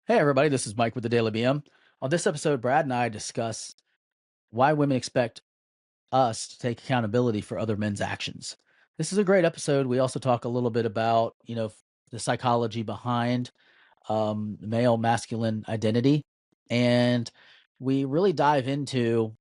Hey, everybody, this is Mike with the Daily BM. On this episode, Brad and I discuss why women expect us to take accountability for other men's actions. This is a great episode. We also talk a little bit about, the psychology behind male masculine identity. And we really dive into,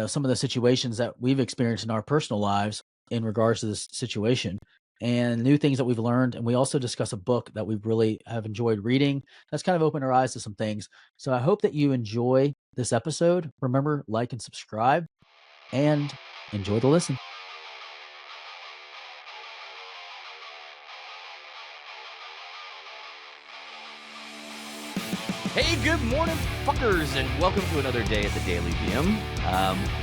some of the situations that we've experienced in our personal lives in regards to this situation and new things that we've learned. And we also discuss a book that we really have enjoyed reading that's kind of opened our eyes to some things. So I hope that you enjoy this episode. Remember, like and subscribe and enjoy the listen. Hey, good morning, fuckers, and welcome to another day at the Daily BM.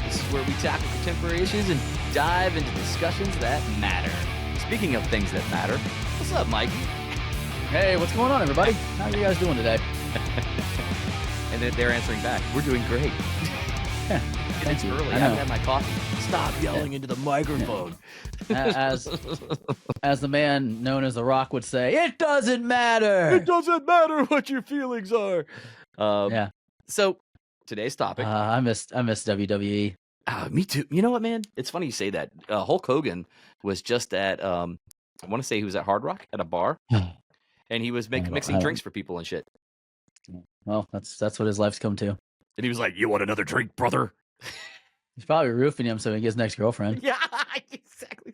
This is where we tackle contemporary issues and dive into discussions that matter. Speaking of things that matter, what's up, Mikey? Hey, what's going on, everybody? How are you guys doing today? And they're answering back. We're doing great. It's early. I haven't had my coffee. Stop yelling into the microphone. as the man known as The Rock would say, it doesn't matter. It doesn't matter what your feelings are. Yeah. So today's topic. I miss WWE. Me too. You know what, man? It's funny you say that. Hulk Hogan was just at I want to say he was at Hard Rock at a bar, and he was mixing drinks for people and shit. Well, that's what his life's come to. And he was like, "You want another drink, brother?" He's probably roofing him so he gets next girlfriend. Yeah, exactly.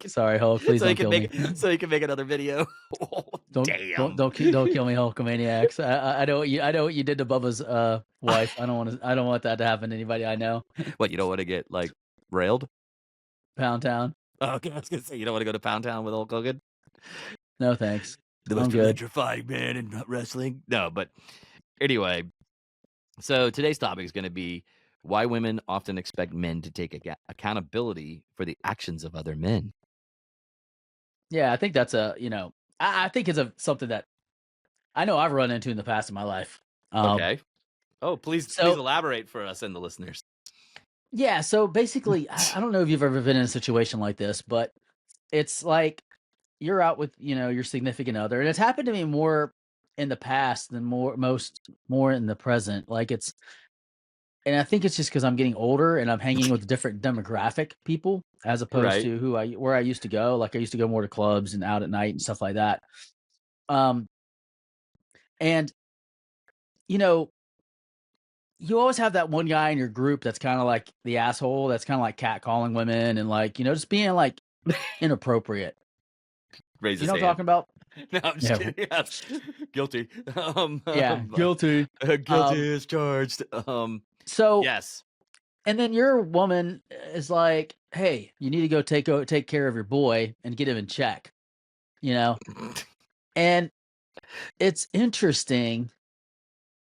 Sorry, Hulk. Please don't kill me. So he can make another video. Don't kill me, Hulkamaniacs. I know what you did to Bubba's wife. I don't want that to happen to anybody I know. What, you don't want to get like railed? Pound Town. Oh, okay, I was gonna say you don't want to go to Pound Town with Hulk Hogan. No thanks. The most electrifying man in wrestling. No, but anyway. So today's topic is going to be why women often expect men to take accountability for the actions of other men. Yeah, I think that's I think it's something that I know I've run into in the past in my life. Okay. Oh, please elaborate for us and the listeners. Yeah, so basically, I don't know if you've ever been in a situation like this, but it's like you're out with, your significant other, and it's happened to me more in the past than more in the present. And I think it's just because I'm getting older and I'm hanging with different demographic people as opposed to where I used to go. Like I used to go more to clubs and out at night and stuff like that. And you always have that one guy in your group that's kind of like the asshole, that's kind of like catcalling women and like, just being like inappropriate. Raise his what I'm talking about? No, I'm just kidding. Yeah. Guilty. Guilty. Guilty as charged. So yes. And then your woman is like, "Hey, you need to go take care of your boy and get him in check," And it's interesting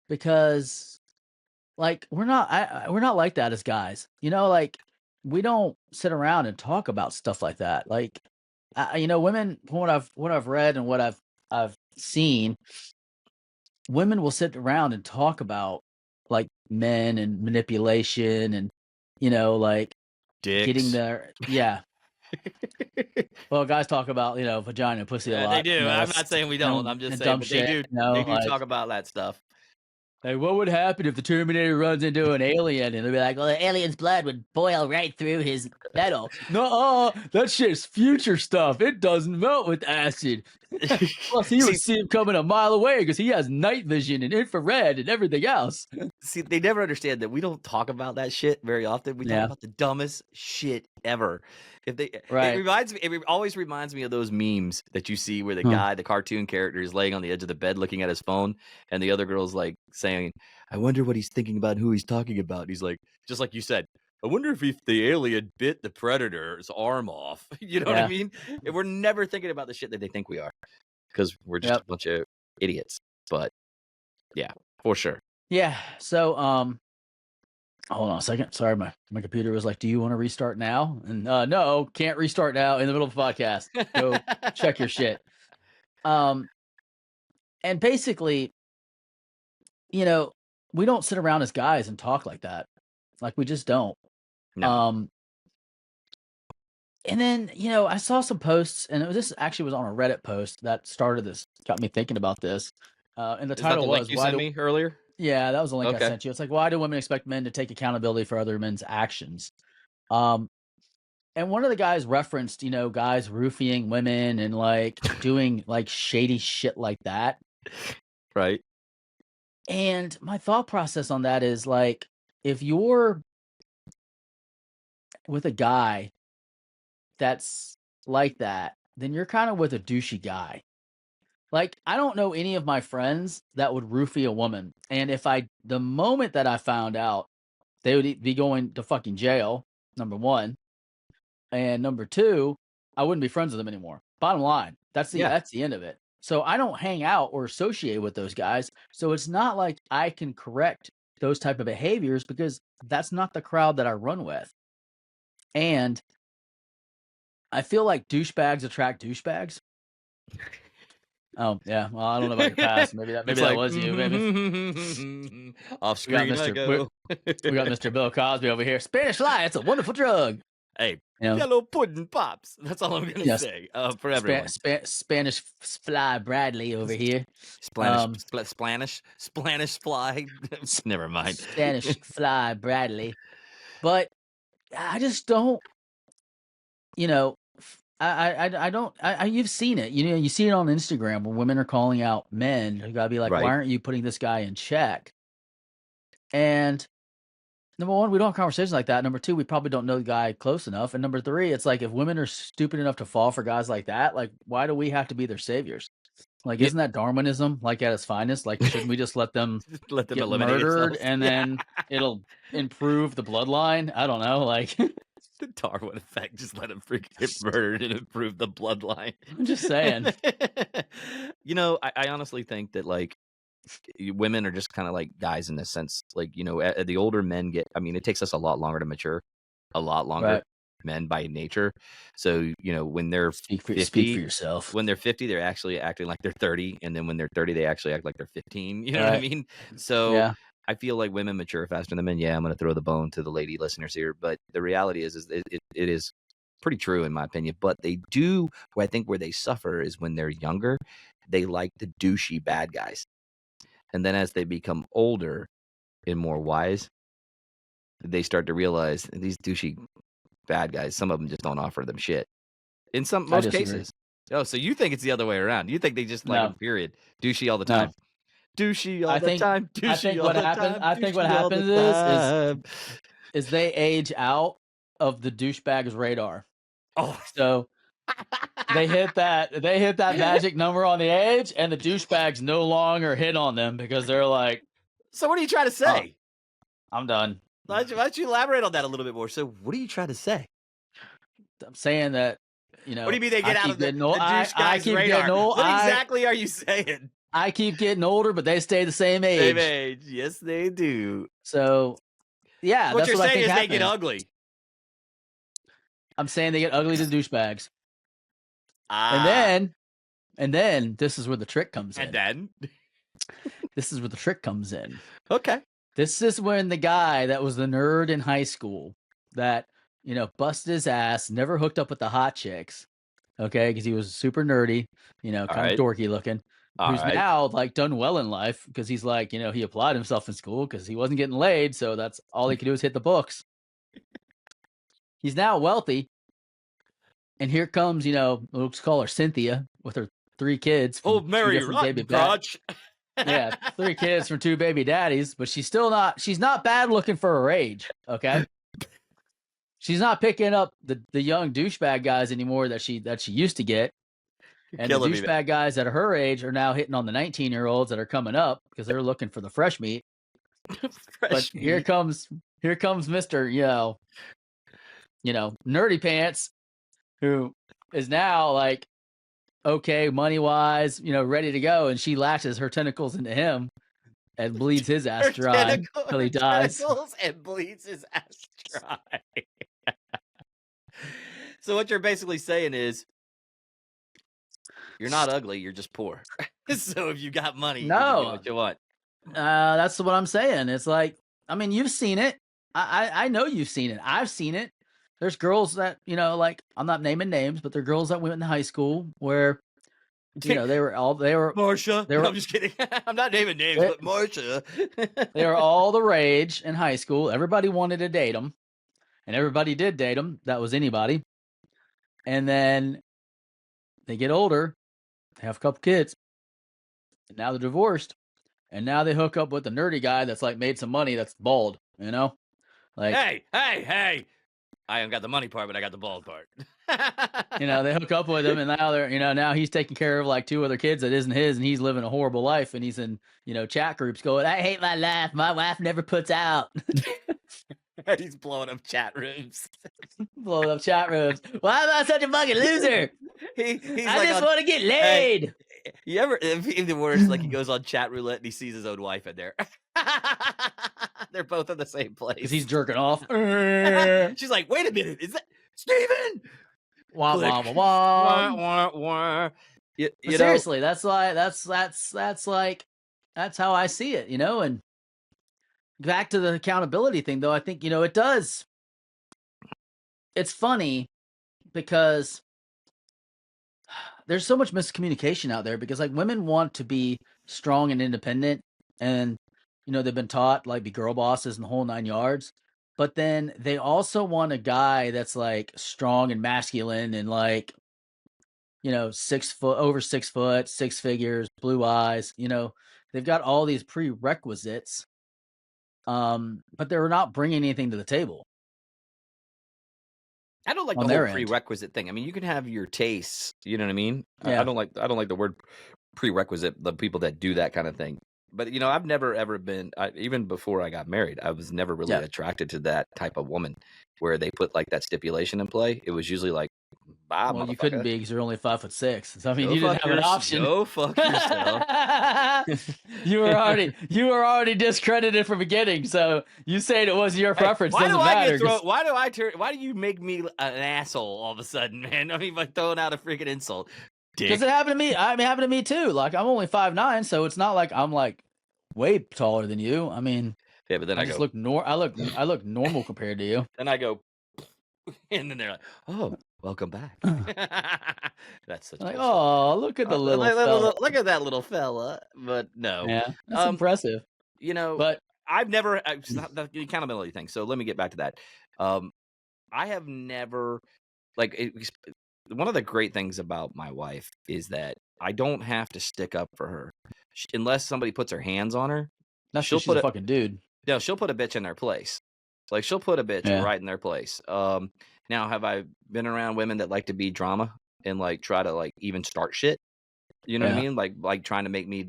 because, like, we're not like that as guys. Like we don't sit around and talk about stuff like that. Like, women, from what I've read and what I've seen, women will sit around and talk about like men and manipulation and like dicks. getting there. Yeah. Well, guys talk about vagina and pussy a lot. They do. I'm not saying we don't. I'm just saying, but they do. They do talk about that stuff. Like, what would happen if the Terminator runs into an alien? And they'll be like, well, the alien's blood would boil right through his metal. No, that shit's future stuff. It doesn't melt with acid. Plus, he would see him coming a mile away because he has night vision and infrared and everything else. See, they never understand that we don't talk about that shit very often. We talk about the dumbest shit ever. It always reminds me of those memes that you see where the cartoon character is laying on the edge of the bed looking at his phone, and the other girl's like saying, "I wonder what he's thinking about, who he's talking about." And he's like, just like you said, "I wonder if the alien bit the predator's arm off." You know what I mean? We're never thinking about the shit that they think we are, because we're just a bunch of idiots. But yeah, for sure. Yeah. So, hold on a second. Sorry, my computer was like, "Do you want to restart now?" And no, can't restart now in the middle of the podcast. Go check your shit. And basically, we don't sit around as guys and talk like that. Like we just don't. No. And then, I saw some posts, and this actually was on a Reddit post that started this, got me thinking about this. And the Is that title the link was you why sent do me earlier? yeah, that was the link I Okay. sent you. It's like, why do women expect men to take accountability for other men's actions? Um, and one of the guys referenced, guys roofing women and like doing like shady shit like that. Right. And my thought process on that is like, if you're with a guy that's like that, then you're kind of with a douchey guy. Like, I don't know any of my friends that would roofie a woman. And the moment that I found out, they would be going to fucking jail, number one. And number two, I wouldn't be friends with them anymore. Bottom line, Yeah. that's the end of it. So I don't hang out or associate with those guys. So it's not like I can correct those type of behaviors because that's not the crowd that I run with. And I feel like douchebags attract douchebags. Oh yeah, well I don't know about your past. Maybe It's that like was you. Maybe off we got screen I Mister go. we got Mr. Bill Cosby over here. Spanish fly, it's a wonderful drug. Hey, You know, yellow pudding pops. That's all I'm gonna yes, say for everyone. Spanish fly Bradley over here. Splanish, splanish fly. Never mind. Spanish fly Bradley. But I just don't, you know, I don't. You've seen it. You see it on Instagram where women are calling out men. You gotta be like, why Right. aren't you putting this guy in check? And number one, we don't have conversations like that. Number two, we probably don't know the guy close enough. And number three, it's like if women are stupid enough to fall for guys like that, like why do we have to be their saviors? Like, Yeah. isn't that Darwinism like at its finest? Like, shouldn't we just let them Let them get eliminate murdered themselves. and Yeah. then it'll improve the bloodline? I don't know. Like, The Darwin effect. Just let them freaking get murdered and improve the bloodline. I'm just saying. I honestly think that like women are just kind of like guys in this sense. Like, the older men get, I mean, it takes us a lot longer to mature, a lot longer, Right. men by nature. So, when they're Speak for 50, yourself. when they're 50, they're actually acting like they're 30. And then when they're 30, they actually act like they're 15. You know what I Right. mean? So Yeah. I feel like women mature faster than men. Yeah, I'm going to throw the bone to the lady listeners here. But the reality is it is pretty true in my opinion. But they do, I think where they suffer is when they're younger, they like the douchey bad guys. And then as they become older and more wise, they start to realize these douchey bad guys, some of them just don't offer them shit. In I most disagree. cases. Oh, so you think it's the other way around. You think they just like No. them, period. Douchey all the No. time. Douchey all the time. I think what happens is they age out of the douchebag's radar. Oh. So they hit that magic number on the age, and the douchebags no longer hit on them because they're like, so what are you trying to say? I'm done. Why don't you elaborate on that a little bit more? So what are you trying to say? I'm saying that, what do you mean they get out of the douche I guy's keep radar? getting old. What exactly are you saying? I keep getting older, but they stay the same age. Same age. Yes, they do. So, yeah, what that's you're what I saying think is happens. they get ugly. I'm saying they get ugly to douchebags. And then this is where the trick comes in. And then this is where the trick comes in. Okay. This is when the guy that was the nerd in high school that, busted his ass, never hooked up with the hot chicks, okay, because he was super nerdy, kind of dorky looking, who's now like done well in life because he's like, he applied himself in school because he wasn't getting laid, so that's all he could do is hit the books. He's now wealthy, and here comes, let's call her Cynthia with her 3 kids. Old Mary Rotten Crotch. Yeah, 3 kids from 2 baby daddies, but she's not bad looking for her age, okay? She's not picking up the young douchebag guys anymore that she used to get. And the douchebag guys at her age are now hitting on the 19-year-olds that are coming up because they're looking for the fresh meat. Here comes Mr. Nerdy Pants, who is now like, okay, money wise, ready to go, and she lashes her tentacles into him and bleeds his ass dry until he dies. And bleeds his ass dry. So what you're basically saying is, you're not ugly, you're just poor. So if you got money, you can do what you want. That's what I'm saying. It's like, I mean, you've seen it. I know you've seen it. I've seen it. There's girls that, like, I'm not naming names, but they're girls that went in high school where You know, they were Marsha. they No, were I'm just kidding. I'm not naming names, they, but Marsha. they were all the rage in high school. Everybody wanted to date them, and everybody did date them. That was anybody. And then they get older, they have a couple kids, and now they're divorced. And now they hook up with the nerdy guy that's like made some money that's bald, you know? Like, hey. I haven't got the money part, but I got the bald part. you know, they hook up with him, and now they're, you know, now he's taking care of like 2 other kids that isn't his, and he's living a horrible life, and he's in, you know, chat groups going, I hate my life. My wife never puts out. He's blowing up chat rooms. Blowing up chat rooms. Why am I such a fucking loser? He's I like just want to get laid. You ever, the worst, like he goes on chat roulette and he sees his own wife in there. They're both in the same place. Because he's jerking off. She's like, wait a minute, is that Steven? Wah, wah, wah, wah. Wah, wah, wah. You seriously, that's like that's how I see it, you know. And back to the accountability thing, though, I think, you know, it does. It's funny because there's so much miscommunication out there, because like women want to be strong and independent, and you know, they've been taught like be girl bosses and the whole 9 yards. But then they also want a guy that's like strong and masculine and like, you know, 6 foot, over 6 foot, 6 figures, blue eyes, you know, they've got all these prerequisites. But they're not bringing anything to the table. I don't like the whole prerequisite thing. I mean, you can have your tastes, you know what I mean? Yeah. I don't like the word prerequisite, the people that do that kind of thing. But, you know, I've never ever been, even before I got married, I was never really attracted to that type of woman where they put like that stipulation in play. It was usually like, bye, well, you couldn't be because you're only 5'6". So I mean, you didn't have an option. Go fuck yourself. you were already discredited from beginning. So you saying it wasn't your preference. Why do you make me an asshole all of a sudden, man? I mean, like throwing out a freaking insult. Because it happened to me. I mean, it happened to me too. Like I'm only 5'9", so it's not like I'm like way taller than you. I mean, yeah, but then I just look I look normal compared to you. Then I go, and then they're like, "Oh, welcome back." That's such like, oh, look at the little fella. Look at that little fella. But no, yeah, that's impressive. You know, but I've never. It's not the accountability thing. So let me get back to that. I have never one of the great things about my wife is that I don't have to stick up for her unless somebody puts her hands on her. She's a fucking dude. No, she'll put a bitch in their place. Like she'll put a bitch right in their place. Now, have I been around women that like to be drama and like try to like even start shit? You know what I mean? Like trying to make me,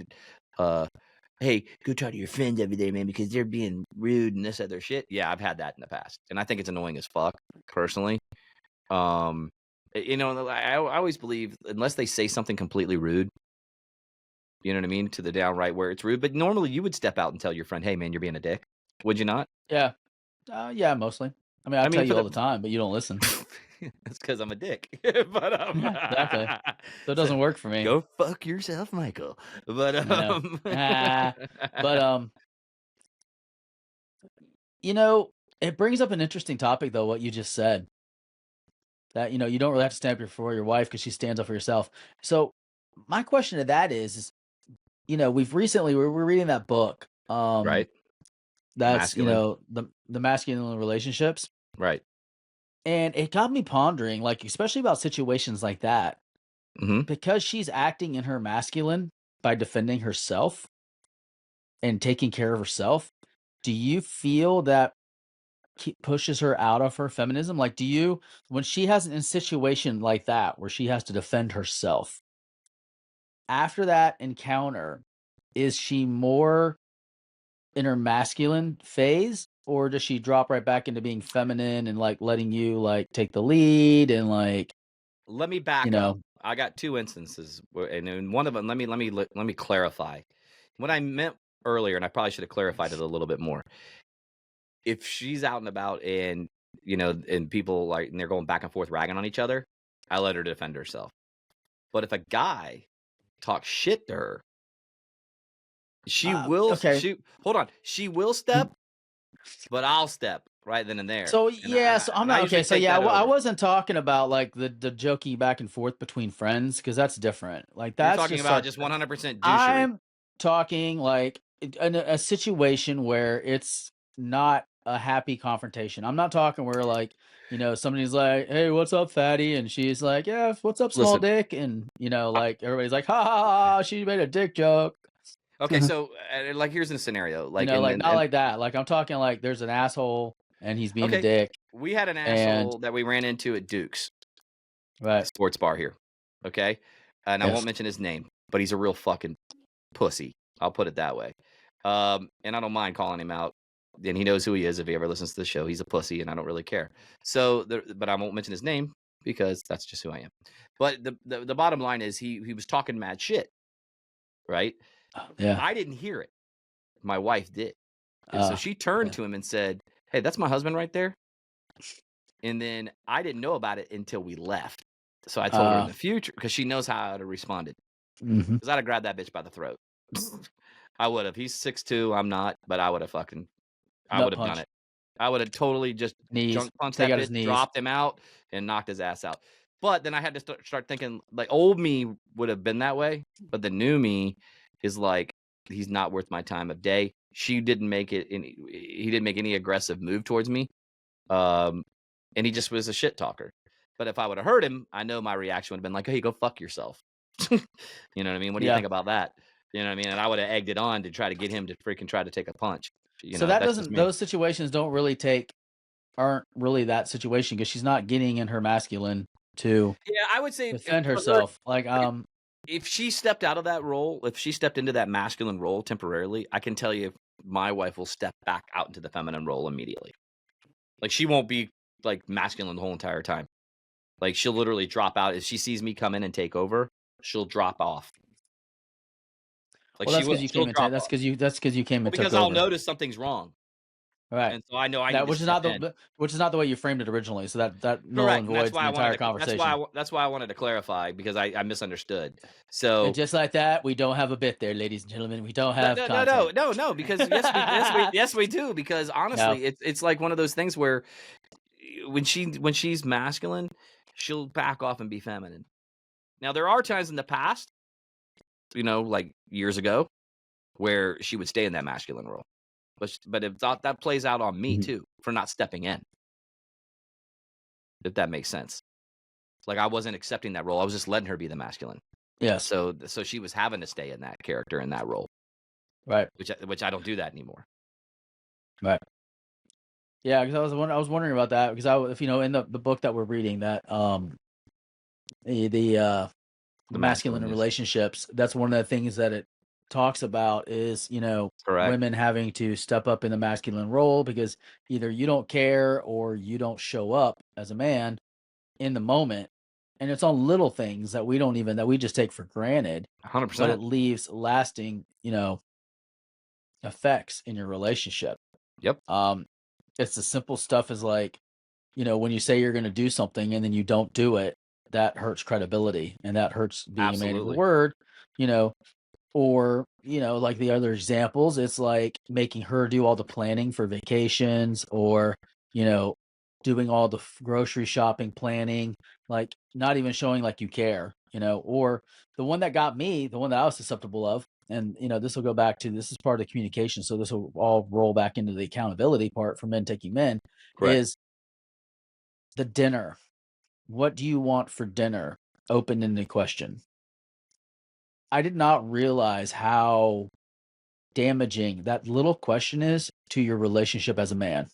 hey, go talk to your friends every day, man, because they're being rude and this other shit. Yeah, I've had that in the past, and I think it's annoying as fuck personally. You know, I always believe unless they say something completely rude, you know what I mean, to the downright where it's rude. But normally you would step out and tell your friend, "Hey, man, you're being a dick." Would you not? Yeah, yeah, mostly. I mean, I tell you all the time, but you don't listen. That's because I'm a dick. But exactly. So it doesn't work for me. Go fuck yourself, Michael. But you know, it brings up an interesting topic though, what you just said. That, you know, you don't really have to stand up for your wife because she stands up for herself. So my question to that is, you know, we're reading that book. Right. That's masculine. You know, the masculine relationships. Right. And it got me pondering, like, especially about situations like that, because she's acting in her masculine by defending herself and taking care of herself. Do you feel that pushes her out of her feminism? Like, do you, when she has a situation like that where she has to defend herself, after that encounter, is she more in her masculine phase, or does she drop right back into being feminine and like letting you like take the lead and like? Let me back up. I got 2 instances, and in one of them, let me clarify what I meant earlier, and I probably should have clarified it a little bit more. If she's out and about and, you know, and people like, and they're going back and forth ragging on each other, I let her defend herself. But if a guy talks shit to her, she will. Okay. She will step, but I'll step right then and there. So And yeah, so I'm I not okay. usually So take yeah, that I over. wasn't talking about like the joking back and forth between friends because that's different. Like You're that's talking just about like just 100% douchery. I'm talking like in a situation where it's not a happy confrontation. I'm not talking where like somebody's like, "Hey, what's up, fatty?" and she's like, "Yeah, what's up, small Listen, dick?" and I like everybody's like, "Ha ha ha! She made a dick joke." okay, so, like, here's a scenario, like, Like not like that. Like I'm talking like there's an asshole and he's being a okay, dick, we had an and asshole that we ran into at Duke's, right, a sports bar here, okay? And I won't yes, mention his name, but he's a real fucking pussy. I'll put it that way. And I don't mind calling him out. And he knows who he is if he ever listens to the show. He's a pussy, and I don't really care. So, but I won't mention his name because that's just who I am. But the bottom line is he was talking mad shit, right? yeah, I didn't hear it. My wife did, and so uh, she turned yeah, to him and said, "Hey, that's my husband right there." And then I didn't know about it until we left. So I told her in uh, the future because she knows how I would have responded. mhm. Because I'd have grabbed that bitch by the throat. I would have. He's 6'2". I'm not, but I Nut would have done punch, it. I would have totally just knees, junk punched take that out his bitch, knees. dropped him out, and knocked his ass out. But then I had to start thinking like old me would have been that way, but the new me is like he's not worth my time of day. She didn't make it any. He didn't make any aggressive move towards me, um, and he just was a shit talker. But if I would have heard him, I know my reaction would have been like, "Hey, go fuck yourself." You know what I mean? What do you Yeah. think about that? You know what I mean? And I would have egged it on to try to get him to freaking try to take a punch. So that That's just doesn't me. those situations don't really take aren't really that situation because she's not getting in her masculine to Yeah, I would say defend for her, herself. Like, if she stepped out of that role, if she stepped into that masculine role temporarily, I can tell you my wife will step back out into the feminine role immediately. Like she won't be like masculine the whole entire time. Like she'll literally drop out if she sees me come in and take over. She'll drop off. Like well, she that's will. because you She'll came and drop off. that's because you came Well, and took because I'll over. notice something's wrong, Right. and so I know I need That to step in. which is not the way you framed it originally. So that null and Correct, and that's voids why the I wanted entire to. That's why conversation. that's why I wanted to clarify because I misunderstood. And So just like that, we don't have a bit there, ladies and gentlemen. We don't no, have no, no, no, content. no, no. Because yes we do. Because No. honestly, it's like one of those things where when she's masculine, she'll back off and be feminine. Now there are times in the past, like years ago, where she would stay in that masculine role, but if that plays out on me Mhm. too for not stepping in, if that makes sense. Like I wasn't accepting that role; I was just letting her be the masculine. Yes. So she was having to stay in that character in that role, Right. which I don't do that anymore. Right. Yeah, because I was wondering about that because if in the book that we're reading that the The masculine masculine is relationships, that's one of the things that it talks about is, correct. women having to step up in the masculine role because either you don't care or you don't show up as a man in the moment. And it's on little things that that we just take for granted, hundred but it percent. leaves lasting, effects in your relationship. Yep. Um, it's the simple stuff as like, when you say you're going to do something and then you don't do it, that hurts credibility and that hurts being a man of your Absolutely. word, you know, or, like the other examples, it's like making her do all the planning for vacations or, you know, doing all the grocery shopping planning, like not even showing like you care, or the one that got me, the one that I was susceptible of. And, this will go back to this is part of the communication. So this will all roll back into the accountability part for men taking men Correct. is the dinner. What do you want for dinner? Open ended question. I did not realize how damaging that little question is to your relationship as a man.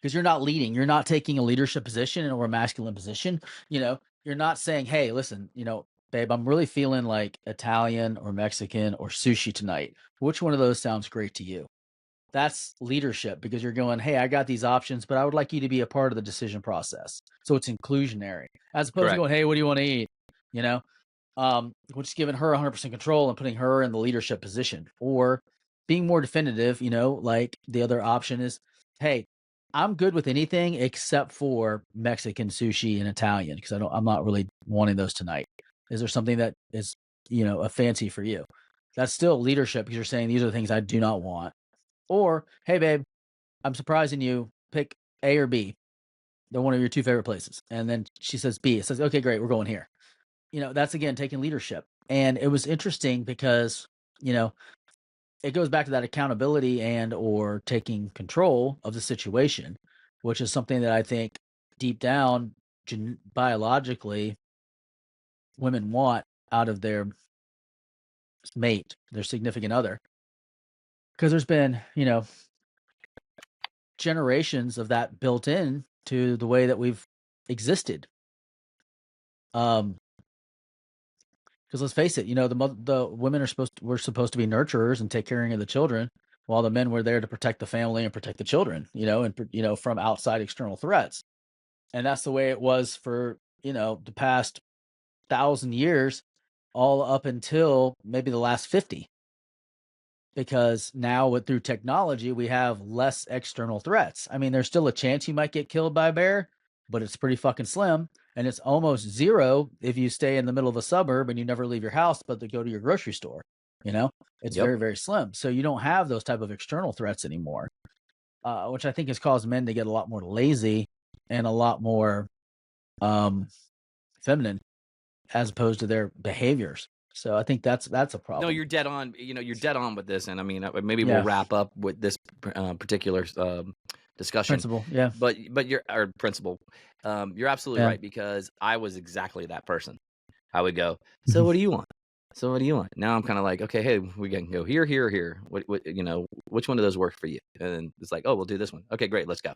Because you're not leading, you're not taking a leadership position or a masculine position. You're not saying, hey, listen, babe, I'm really feeling like Italian or Mexican or sushi tonight. Which one of those sounds great to you? That's leadership because you're going, hey, I got these options, but I would like you to be a part of the decision process. So it's inclusionary as opposed to Correct. going, hey, what do you want to eat? You know, which is giving her 100% control and putting her in the leadership position or being more definitive, like the other option is, hey, I'm good with anything except for Mexican sushi and Italian because I'm not really wanting those tonight. Is there something that is, a fancy for you? That's still leadership because you're saying these are the things I do not want. Or, hey, babe, I'm surprising you. Pick A or B. They're one of your two favorite places." And then she says B. It says, "Okay, great. We're going here." That's again taking leadership. And it was interesting because, you know, it goes back to that accountability and or taking control of the situation, which is something that I think deep down biologically women want out of their mate, their significant other. Because there's been, generations of that built in to the way that we've existed. Because let's face it, the women were supposed to be nurturers and take care of the children, while the men were there to protect the family and protect the children, from outside external threats. And that's the way it was for the past 1,000 years, all up until maybe the last 50. Because now through technology, we have less external threats. I mean, there's still a chance you might get killed by a bear, but it's pretty fucking slim. And it's almost zero if you stay in the middle of a suburb and you never leave your house, but to go to your grocery store. It's Yep. very, very slim. So you don't have those type of external threats anymore, which I think has caused men to get a lot more lazy and a lot more feminine as opposed to their behaviors. So I think that's a problem. No, you're dead on. You're dead on with this, and I mean, maybe we'll Yeah. wrap up with this particular discussion. Principle, yeah. But you're our principle. You're absolutely Yeah. right, because I was exactly that person. I would go, so what do you want? So what do you want? Now I'm kind of like, okay, hey, we can go here, here, here. What, which one of those work for you? And it's like, oh, we'll do this one. Okay, great, let's go.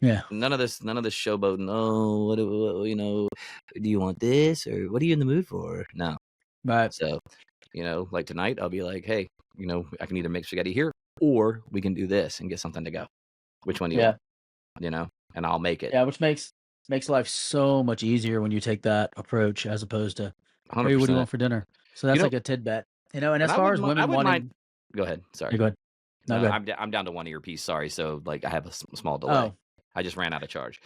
Yeah. None of this showboating. Oh, what do you want this, or what are you in the mood for? No. Right. So, like tonight, I'll be like, hey, I can either make spaghetti here, or we can do this and get something to go. Which one do you Yeah. want? And I'll make it. Yeah, which makes life so much easier when you take that approach as opposed to, "Hey, what do you 100%. want for dinner?" So that's like a tidbit. And as I far as wouldn't women wanting mind. Go ahead. Sorry. Yeah, go ahead. No, go ahead. I'm down to one earpiece. Sorry. So like I have a small delay. Oh. I just ran out of charge.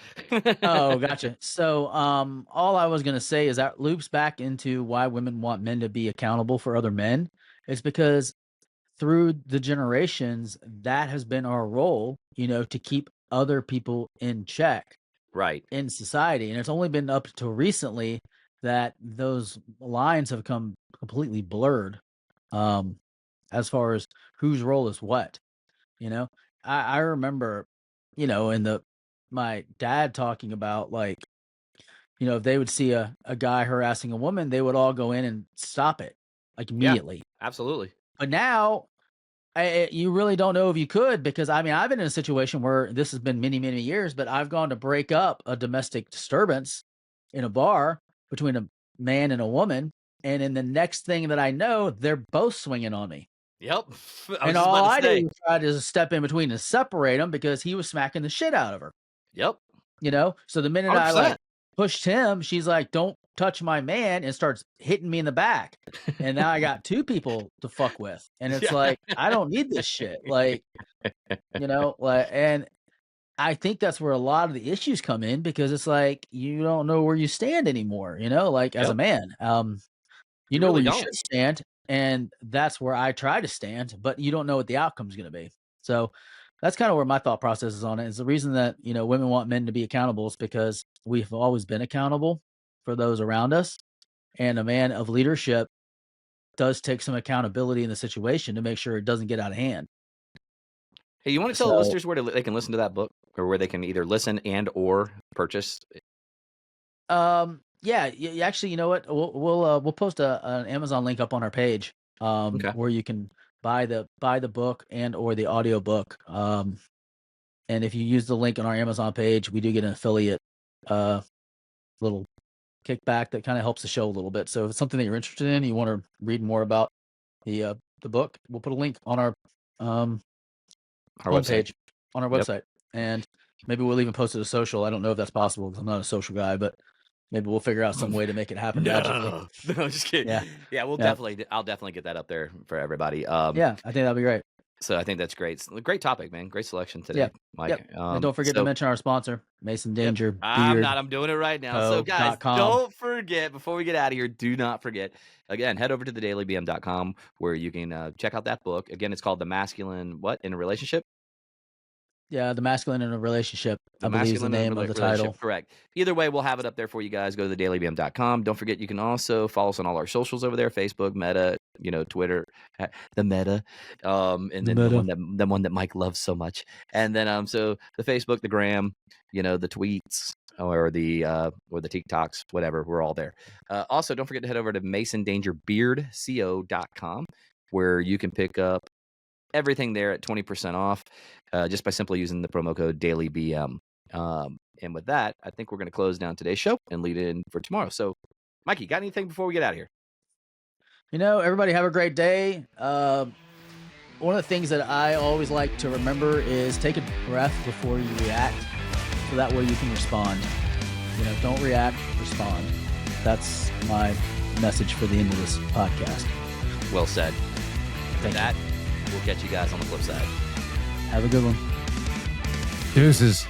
Oh, gotcha. So, all I was gonna say is that loops back into why women want men to be accountable for other men. It's because through the generations, that has been our role, to keep other people in check. Right. In society, and it's only been up to recently that those lines have come completely blurred, as far as whose role is what. I remember, in the my dad talking about, like, if they would see a guy harassing a woman, they would all go in and stop it, like, Yeah, immediately. absolutely. But now, you really don't know if you could, because I mean, I've been in a situation where this has been many, many years, but I've gone to break up a domestic disturbance in a bar between a man and a woman, and in the next thing that I know, they're both swinging on me. Yep. And all I did was try to step in between and separate them because he was smacking the shit out of her. Yep. So the minute 100%. I like pushed him, she's like, "Don't touch my man," and starts hitting me in the back. And now I got two people to fuck with. And it's like, I don't need this shit. Like, and I think that's where a lot of the issues come in, because it's like you don't know where you stand anymore, like as a man. You know really where you don't. should stand, and that's where I try to stand, but you don't know what the outcome's gonna be. So that's kind of where my thought process is on it. Is the reason that, women want men to be accountable is because we've always been accountable for those around us. And a man of leadership does take some accountability in the situation to make sure it doesn't get out of hand. Hey, you want to tell the listeners where they can listen to that book, or where they can either listen and or purchase? Yeah, actually, you know what? We'll post an Amazon link up on our page, Okay. where you can buy the book and or the audio book. And if you use the link on our Amazon page, we do get an affiliate little kickback that kind of helps the show a little bit. So if it's something that you're interested in, you want to read more about the book, we'll put a link on our homepage on our website, and maybe we'll even post it to social. I don't know if that's possible because I'm not a social guy, but maybe we'll figure out some way to make it happen magically. No, just kidding. Yeah, I'll definitely get that up there for everybody. Yeah, I think that'd be great. So I think that's great. It's a great topic, man. Great selection today, Mike. Yep. And don't forget to mention our sponsor, Mason Danger Beard. I'm doing it right now. So guys, don't forget, before we get out of here, do not forget, again, head over to thedailybm.com, where you can check out that book. Again, it's called The Masculine in a Relationship? Yeah, The Masculine in a Relationship, I believe is the name of the title. Correct. Either way, we'll have it up there for you guys. Go to thedailybm.com. Don't forget, you can also follow us on all our socials over there, Facebook, Meta, Twitter, the Meta, and then the one that Mike loves so much. And then so the Facebook, the Gram, the tweets, or the TikToks, whatever, we're all there. Also, don't forget to head over to masondangerbeardco.com, where you can pick up everything there at 20% off, just by simply using the promo code DailyBM. And with that, I think we're going to close down today's show and lead in for tomorrow. So, Mikey, got anything before we get out of here? Everybody have a great day. One of the things that I always like to remember is take a breath before you react, so that way you can respond. Don't react, respond. That's my message for the end of this podcast. Well said. With that, we'll catch you guys on the flip side. Have a good one. Deuces.